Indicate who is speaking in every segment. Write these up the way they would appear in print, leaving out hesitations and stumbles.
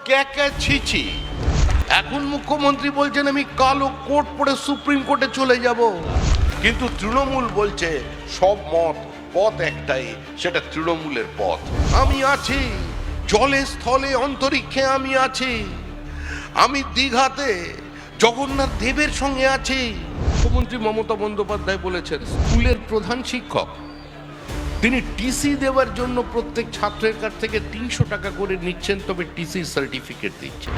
Speaker 1: ক্যা ছিছি। এখন মুখ্যমন্ত্রী বলছেন আমি কালো কোট পরে সুপ্রিম কোর্টে চলে যাব, কিন্তু তৃণমূল বলছে সব পথ একটাই, সেটা তৃণমূলের পথ। আমি আছি জলে স্থলে অন্তরিক্ষে, আমি আছি, আমি দীঘাতে জগন্নাথ দেবের সঙ্গে আছি। মুখ্যমন্ত্রী মমতা বন্দ্যোপাধ্যায় বলেছেন স্কুলের প্রধান শিক্ষক তিনি টিসি দেওয়ার জন্য প্রত্যেক ছাত্রের কাছ থেকে ৩০০ টাকা করে নিচ্ছেন, তবে টিসির সার্টিফিকেট দিচ্ছেন।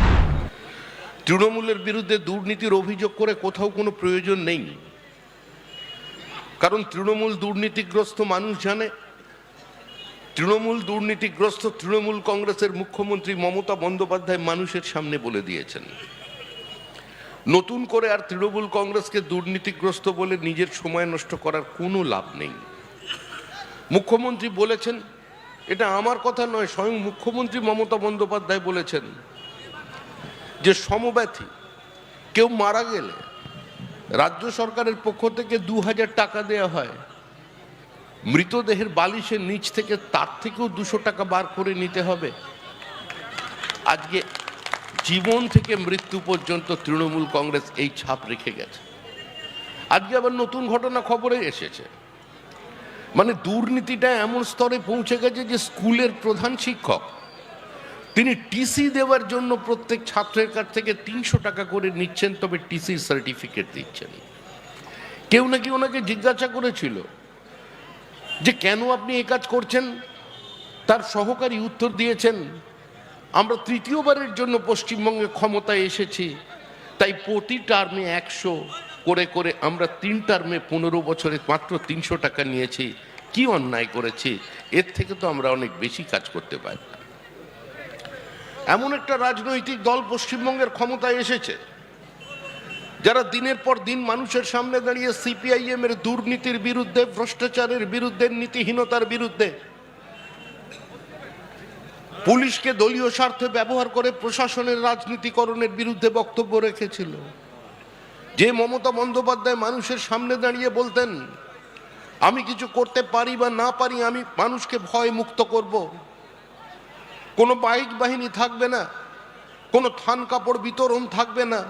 Speaker 1: তৃণমূলের বিরুদ্ধে দুর্নীতির অভিযোগ করে কোথাও কোনো প্রয়োজন নেই, কারণ তৃণমূল দুর্নীতিগ্রস্ত মানুষ জানে। তৃণমূল দুর্নীতিগ্রস্ত, তৃণমূল কংগ্রেসের মুখ্যমন্ত্রী মমতা বন্দ্যোপাধ্যায় মানুষের সামনে বলে দিয়েছেন। নতুন করে আর তৃণমূল কংগ্রেসকে দুর্নীতিগ্রস্ত বলে নিজের সময় নষ্ট করার কোনো লাভ নেই। মুখ্যমন্ত্রী বলেছেন, এটা আমার কথা নয়, স্বয়ং মুখ্যমন্ত্রী মমতা বন্দ্যোপাধ্যায় বলেছেন যে সমব্যথী কেউ মারা গেলে রাজ্য সরকারের পক্ষ থেকে ২০০০ টাকা দেওয়া হয়, মৃতদেহের বালিশের নিচ থেকে তার থেকেও ২০০ টাকা বার করে নিতে হবে। আজকে জীবন থেকে মৃত্যু পর্যন্ত তৃণমূল কংগ্রেস এই ছাপ রেখে গেছে। আজকে আবার নতুন ঘটনা খবরে এসেছে, মানে দুর্নীতিটা এমন স্তরে পৌঁছে গেছে যে স্কুলের প্রধান শিক্ষক তিনি টিসি দেওয়ার জন্য প্রত্যেক ছাত্রের কাছ থেকে ৩০০ টাকা করে নিচ্ছেন, তবে টিসির সার্টিফিকেট দিচ্ছেন। কেউ নাকি ওনাকে জিজ্ঞাসা করেছিল যে কেন আপনি এই কাজ করছেন, তার সহকারী উত্তর দিয়েছেন, আমরা তৃতীয়বারের জন্য পশ্চিমবঙ্গে ক্ষমতায় এসেছি, তাই প্রতি টার্মে ১০০ করে করে আমরা ৩ টার্মে ১৫ বছরে মাত্র ৩০০ টাকা নিয়েছি। কি অন্যায় করেছি? এর থেকে তো আমরা অনেক বেশি কাজ করতে পারি। এমন একটা রাজনৈতিক দল পশ্চিমবঙ্গের ক্ষমতায় এসেছে যারা দিনের পর দিন মানুষের সামনে দাঁড়িয়ে সিপিআইএম এর দুর্নীতির বিরুদ্ধে, ভ্রষ্টাচারের বিরুদ্ধে, নীতিহীনতার বিরুদ্ধে, পুলিশকে দলীয় স্বার্থে ব্যবহার করে প্রশাসনের রাজনীতিকরণের বিরুদ্ধে বক্তব্য রেখেছিল। যে মমতা বন্দ্যোপাধ্যায় মানুষের সামনে দাঁড়িয়ে বলতেন আমি কিছু করতে পারি বা না পারি, আমি মানুষকে ভয় মুক্ত করব, কোনো বাইক বাহিনী থাকবে না, কোনো থান কাপড় বিতরণ থাকবে না,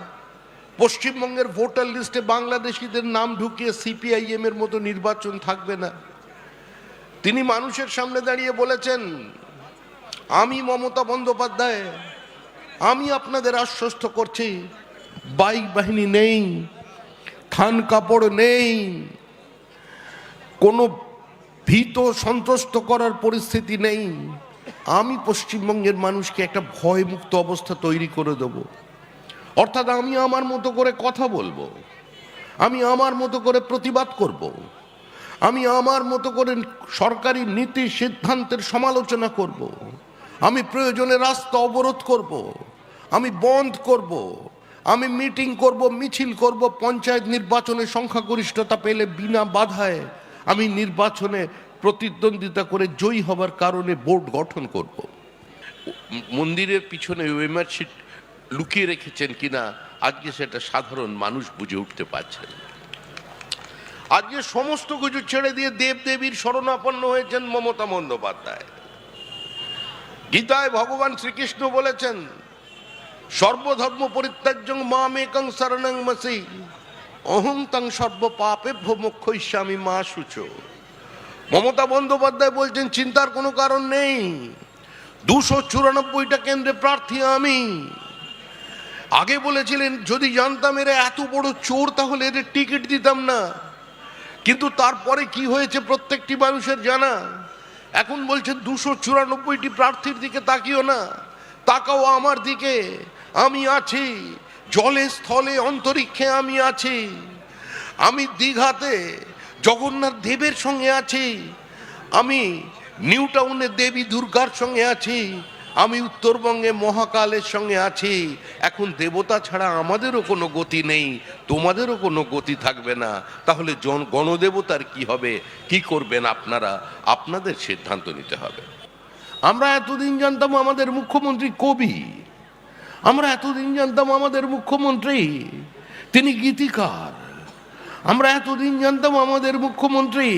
Speaker 1: পশ্চিমবঙ্গের ভোটার লিস্টে বাংলাদেশিদের নাম ঢুকিয়ে সিপিআইএম এর মতো নির্বাচন থাকবে না। তিনি মানুষের সামনে দাঁড়িয়ে বলেছেন আমি মমতা বন্দ্যোপাধ্যায়, আমি আপনাদের আশ্বস্ত করছি বাইক বাহিনী নেই, থান কাপড় নেই, কোনো ভীত সন্ত্রস্ত করার পরিস্থিতি নেই। আমি পশ্চিমবঙ্গের মানুষকে একটা ভয়মুক্ত অবস্থা তৈরি করে দেব। অর্থাৎ আমি আমার মতো করে কথা বলবো, আমি আমার মতো করে প্রতিবাদ করব, আমি আমার মতো করে সরকারি নীতি সিদ্ধান্তের সমালোচনা করব, আমি প্রয়োজনে রাস্তা অবরোধ করব, আমি বন্ধ করব, আমি মিটিং করব, মিছিল করব, পঞ্চায়েত নির্বাচনে সংখ্যাগরিষ্ঠতা পেলে বিনা বাধায় আমি নির্বাচনে প্রতিদ্বন্দ্বিতা করে জয়ী হবার কারণে বোর্ড গঠন করব। মন্দিরের পিছনে ওএমআর শিট লুকিয়ে রেখেছেন কিনা আজকে সেটা সাধারণ মানুষ বুঝে উঠতে পারছেন। আজকে সমস্ত কিছু ছেড়ে দিয়ে দেবদেবীর শরণাপন্ন হয়েছেন মমতা বন্দ্যোপাধ্যায়। গীতায় ভগবান শ্রীকৃষ্ণ বলেছেন সর্বধর্ম পরিত্যাজ্যং মামেকং শরণং মসি অহং তং সর্ব পাপেভ্য মোক্ষয়িষ্যামি মা শুচো। মমতা বন্দ্যোপাধ্যায় বলছেন চিন্তার কোনো কারণ নেই, 294টা কেন্দ্রে প্রার্থী আমি। আগে বলেছিলেন যদি জানতাম এরা এত বড় চোর তাহলে এদের টিকিট দিতাম না, কিন্তু তারপরে কি হয়েছে প্রত্যেকটি মানুষের জানা। এখন বলছেন 294টি প্রার্থীর দিকে তাকিও না, তাকাও আমার দিকে, আমি আছি জলে স্থলে অন্তরিক্ষে, আমি আছি, আমি দীঘাতে জগন্নাথ দেবের সঙ্গে আছি, আমি নিউ টাউনে দেবী দুর্গার সঙ্গে আছি, আমি উত্তরবঙ্গে মহাকালের সঙ্গে আছি। এখন দেবতা ছাড়া আমাদেরও কোনো গতি নেই, তোমাদেরও কোনো গতি থাকবে না। তাহলে গণদেবতার কি হবে, কি করবেন আপনারা? আপনাদের সিদ্ধান্ত নিতে হবে। আমরা এতদিন জানতাম আমাদের মুখ্যমন্ত্রী কবি, আমরা এতদিন জানতাম আমাদের মুখ্যমন্ত্রী তিনি গীতিকার, আমরা এতদিন জানতাম আমাদের মুখ্যমন্ত্রী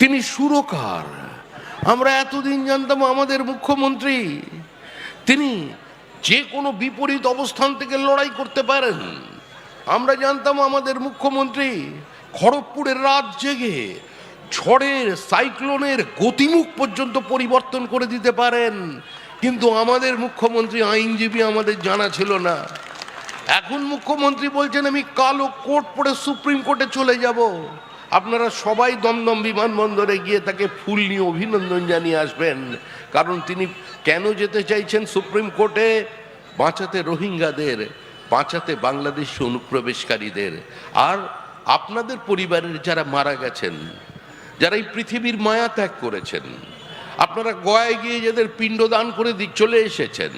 Speaker 1: তিনি সুরকার, আমরা এতদিন জানতাম আমাদের মুখ্যমন্ত্রী তিনি যে কোনো বিপরীত অবস্থান থেকে লড়াই করতে পারেন। আমরা জানতাম আমাদের মুখ্যমন্ত্রী খড়গপুরের রাত জেগে ঝড়ের সাইক্লোনের গতিমুখ পর্যন্ত পরিবর্তন করে দিতে পারেন, কিন্তু আমাদের মুখ্যমন্ত্রী আইনজীবী, আমাদের জানা ছিল না। এখন মুখ্যমন্ত্রী বলছেন আমি কালো কোট পরে সুপ্রিম কোর্টে চলে যাব। আপনারা সবাই দমদম বিমানবন্দরে গিয়ে তাকে ফুল নিয়ে অভিনন্দন জানিয়ে আসবেন, কারণ তিনি কেন যেতে চাইছেন সুপ্রিম কোর্টে? বাঁচাতে রোহিঙ্গাদের, বাঁচাতে বাংলাদেশি অনুপ্রবেশকারীদের, আর আপনাদের পরিবারের যারা মারা গেছেন, যারা এই পৃথিবীর মায়া ত্যাগ করেছেন। আপনারা গয়ায় গিয়ে যাদের পিণ্ডদান করে চলে এসেছেন,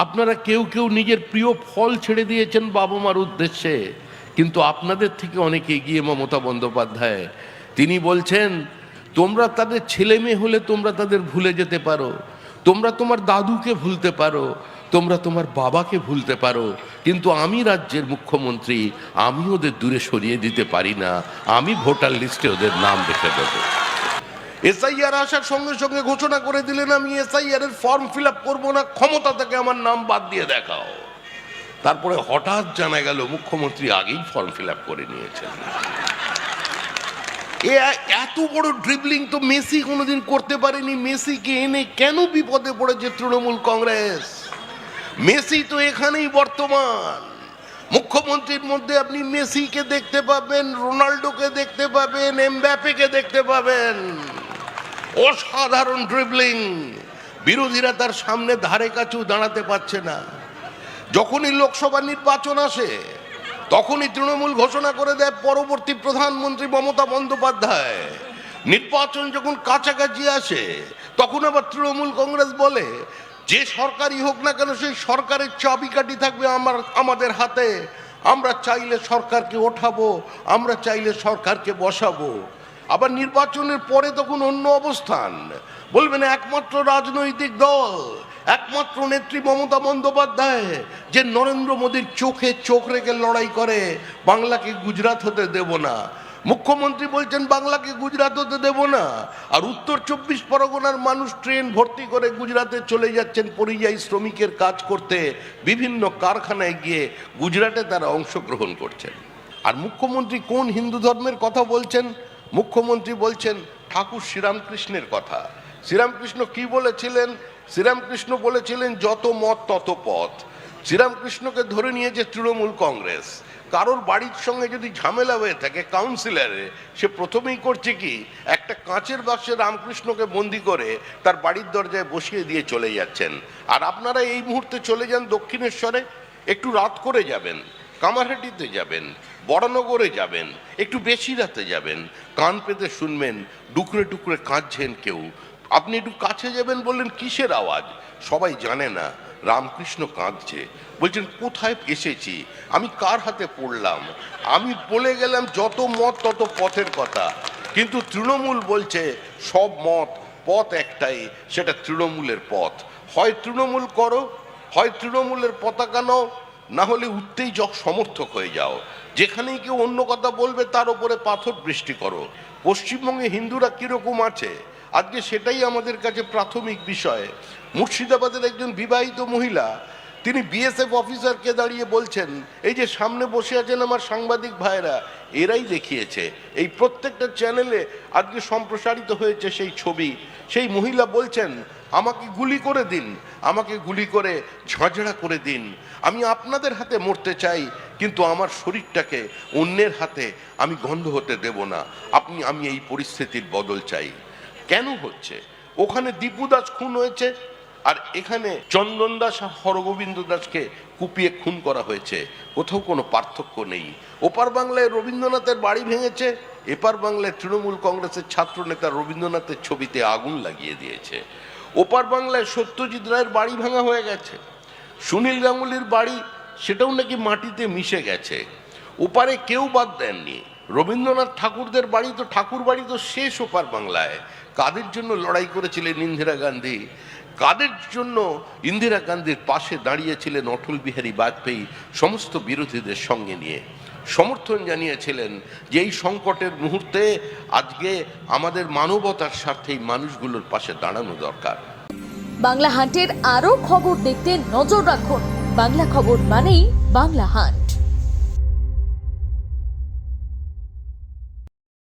Speaker 1: আপনারা কেউ কেউ নিজের প্রিয় ফল ছেড়ে দিয়েছেন বাবা মার উদ্দেশ্যে, কিন্তু আপনাদের থেকে অনেকে এগিয়ে মমতা বন্দ্যোপাধ্যায়। তিনি বলছেন তোমরা তাদের ছেলে মেয়ে হলে তোমরা তাদের ভুলে যেতে পারো, তোমরা তোমার দাদুকে ভুলতে পারো, তোমরা তোমার বাবাকে ভুলতে পারো, কিন্তু আমি রাজ্যের মুখ্যমন্ত্রী, আমি ওদের দূরে সরিয়ে দিতে পারি না, আমি ভোটার লিস্টে ওদের নাম লিখে দেবো। এসআইআর আসার সঙ্গে সঙ্গে ঘোষণা করে দিলেন আমি এসআইআর এর ফর্ম ফিল আপ করবো না, ক্ষমতা থেকে আমার নাম বাদ দিয়ে দেখাও। তারপরে হঠাৎ জানা গেল মুখ্যমন্ত্রী আগেই ফর্ম ফিল আপ করে নিয়েছেন। এত বড় ড্রিবলিং তো মেসি কোনোদিন করতে পারেনি। মেসিকে এনে কেন বিপদে পড়েছে তৃণমূল কংগ্রেস? মেসি তো এখানেই বর্তমান। মুখ্যমন্ত্রীর মধ্যে আপনি মেসিকে দেখতে পাবেন, রোনাল্ডোকে দেখতে পাবেন, এমবাপ্পেকে দেখতে পাবেন। অসাধারণ ড্রিবলিং, বিরোধীরা তার সামনে ধারে কাছেও দাঁড়াতে পারছে না। যখনই লোকসভা নির্বাচন আসে তখনই তৃণমূল ঘোষণা করে দেয় পরবর্তী প্রধানমন্ত্রী মমতা বন্দ্যোপাধ্যায়। নির্বাচন যখন কাছাকাছি আসে তখন আবার তৃণমূল কংগ্রেস বলে যে সরকারই হোক না কেন সেই সরকারের চাবিকাঠি থাকবে আমাদের হাতে, আমরা চাইলে সরকারকে ওঠাবো, আমরা চাইলে সরকারকে বসাবো। আবার নির্বাচনের পরে তখন অন্য অবস্থান, বলবেন একমাত্র রাজনৈতিক দল, একমাত্র নেত্রী মমতা বন্দ্যোপাধ্যায় যে নরেন্দ্র মোদীর চোখে চোখ রেখে লড়াই করে, বাংলাকে গুজরাট হতে দেব না। মুখ্যমন্ত্রী বলছেন বাংলাকে গুজরাট হতে দেব না, আর উত্তর 24 পরগনার মানুষ ট্রেন ভর্তি করে গুজরাটে চলে যাচ্ছেন পরিযায়ী শ্রমিকের কাজ করতে, বিভিন্ন কারখানায় গিয়ে গুজরাটে তারা অংশগ্রহণ করছেন। আর মুখ্যমন্ত্রী কোন হিন্দু ধর্মের কথা বলছেন? মুখ্যমন্ত্রী বলছেন ঠাকুর শ্রীরামকৃষ্ণের কথা। শ্রীরামকৃষ্ণ কি বলেছিলেন? শ্রীরামকৃষ্ণ বলেছিলেন যত মত তত পথ। শ্রীরামকৃষ্ণকে ধরে নিয়েছে তৃণমূল কংগ্রেস। কারোর বাড়ির সঙ্গে যদি ঝামেলা হয়ে থাকে কাউন্সিলরে, সে প্রথমেই করছে কি, একটা কাঁচের বাক্সে রামকৃষ্ণকে বন্দি করে তার বাড়ির দরজায় বসিয়ে দিয়ে চলে যাচ্ছেন। আর আপনারা এই মুহূর্তে চলে যান দক্ষিণেশ্বরে, একটু রাত করে যাবেন, কামারহাটিতে যাবেন, বড়নগরে যাবেন, একটু বেশি রাতে যাবেন, কান পেতে শুনবেন ডুকরে ডুকরে কাঁদছেন কেউ। আপনি একটু কাছে যাবেন, বললেন কিসের আওয়াজ? সবাই জানে না রামকৃষ্ণ কাঁদছে। বলছেন কোথায় এসেছি, আমি কার হাতে পড়লাম? আমি বলে গেলাম যত মত তত পথের কথা, কিন্তু তৃণমূল বলছে সব মত, পথ একটাই, সেটা তৃণমূলের পথ। হয় তৃণমূল করো, হয় তৃণমূলের পতাকা নাও, না হলে উঠতেই সমর্থক হয়ে যাও। যেখানেই কেউ অন্য কথা বলবে তার উপরে পাথর বৃষ্টি করো। পশ্চিমবঙ্গে হিন্দুরা কিরকম আছে আজকে সেটাই আমাদের কাছে প্রাথমিক বিষয়। মুর্শিদাবাদের একজন বিবাহিত মহিলা, তিনি বিএসএফ অফিসারকে দাঁড়িয়ে বলছেন এই যে সামনে বসে আছেন আমার সাংবাদিক ভাইরা, এরাই দেখিয়েছে, এই প্রত্যেকটা চ্যানেলে আজকে সম্প্রসারিত হয়েছে সেই ছবি। সেই মহিলা বলছেন আমাকে গুলি করে দিন, আমাকে গুলি করে ঝাঁঝরা করে দিন, আমি আপনাদের হাতে মরতে চাই, কিন্তু আমার শরীরটাকে অন্যের হাতে আমি গন্ধ হতে দেব না। আমি এই পরিস্থিতির বদল চাই। কেন হচ্ছে? ওখানে দীপু দাস খুন হয়েছে, আর এখানে চন্দন দাস আর হরগোবিন্দ দাসকে কুপিয়ে খুন করা হয়েছে, কোথাও কোনো পার্থক্য নেই। ওপার বাংলায় রবীন্দ্রনাথের বাড়ি ভেঙেছে, এপার বাংলায় তৃণমূল কংগ্রেসের ছাত্র নেতা রবীন্দ্রনাথের ছবিতে আগুন লাগিয়ে দিয়েছে। ওপার বাংলায় সত্যজিৎ রায়ের বাড়ি ভাঙা হয়ে গেছে, সুনীল গাঙ্গুলির বাড়ি সেটাও নাকি মাটিতে মিশে গেছে। ওপারে কেউ বাদ দেননি, রবীন্দ্রনাথ ঠাকুরদের বাড়ি তো, ঠাকুর বাড়ি তো শেষ ওপার বাংলায়। কাদের জন্য লড়াই করেছিলেন ইন্দিরা গান্ধী? কাদের জন্য ইন্দিরা গান্ধীর পাশে দাঁড়িয়েছিলেন অটল বিহারী বাজপেয়ী সমস্ত বিরোধীদের সঙ্গে নিয়ে? সমর্থন জানিয়েছিলেন যে এই সংকটের মুহূর্তে আজকে আমাদের মানবতার স্বার্থে এই মানুষগুলোর পাশে দাঁড়ানো দরকার।
Speaker 2: বাংলা হান্টের আরও খবর দেখতে নজর রাখুন। বাংলা খবর মানেই বাংলা হান্ট।